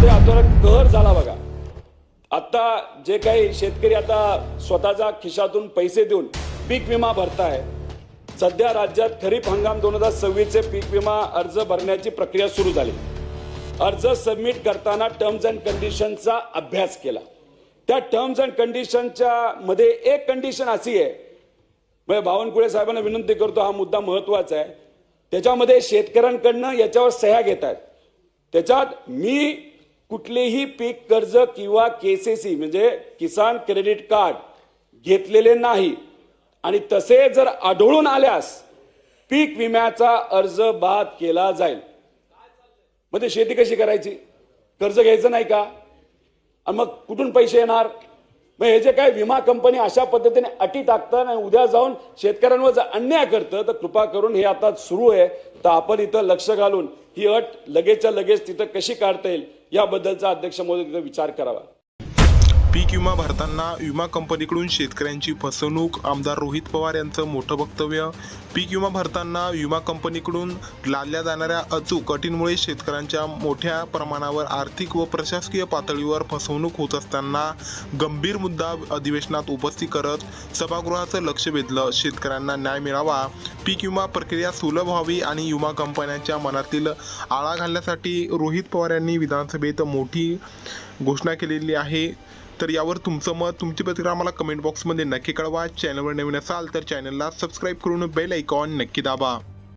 शेतकऱ्यांमध्ये आता कहर झाला बघा। आता जे काही शेतकरी आता स्वतःच्या खिशातून पैसे देऊन पीक विमा भरताय, सध्या राज्यात खरीप हंगाम 2026 चे पीक विमा अर्ज भरण्याची प्रक्रिया सुरू झाली। अर्ज सबमिट करताना टर्म्स अँड कंडिशनचा अभ्यास केला। त्या टर्म्स अँड कंडिशनच्या मध्ये एक कंडिशन अशी आहे, मी बावनकुळे साहेबांना विनंती करतो, हा मुद्दा महत्त्वाचा आहे। त्याच्यामध्ये शेतकऱ्यांकडनं याच्यावर सह्या घेत आहेत। त्याच्यात मी कुठलेही पीक कर्ज किंवा केसीसी म्हणजे किसान क्रेडिट कार्ड घेतलेले नाही आणि तसे जर आढळून आल्यास पीक विम्याचा अर्ज बाद केला जाईल। म्हणजे शेती कशी करायची? कर्ज घ्यायचं नाही का? आणि मग कुठून पैसे येणार? मग हे जे काय विमा कंपनी अशा पद्धतीने अटी टाकतात आणि उद्या जाऊन शेतकऱ्यांवर जर अन्याय करतं, तर कृपा करून हे आता सुरू आहे, तर आपण इथं लक्ष घालून ही अट लगेचच्या लगेच तिथं कशी काढता येईल याबद्दलचा अध्यक्ष महोदय तिथं विचार करावा। पीक विमा भरताना विमा कंपनीकडून शेतकऱ्यांची फसवणूक, आमदार रोहित पवार यांचं मोठं वक्तव्य। पीक विमा भरताना विमा कंपनीकडून लादल्या जाणाऱ्या अचूक अटींमुळे शेतकऱ्यांच्या मोठ्या प्रमाणावर आर्थिक व प्रशासकीय पातळीवर फसवणूक होत असताना गंभीर मुद्दा अधिवेशनात उपस्थित करत सभागृहाचं लक्ष वेधलं। शेतकऱ्यांना न्याय मिळावा, पीक विमा प्रक्रिया सुलभ व्हावी आणि विमा कंपन्यांच्या मनातील आळा घालण्यासाठी रोहित पवार यांनी विधानसभेत मोठी घोषणा केलेली आहे। तर यावर तुमचं मत, तुमची प्रतिक्रिया आम्हाला कमेंट बॉक्समध्ये नक्की कळवा। चॅनलवर नवीन असाल तर चॅनलला सबस्क्राईब करून बेल आयकॉन नक्की दाबा।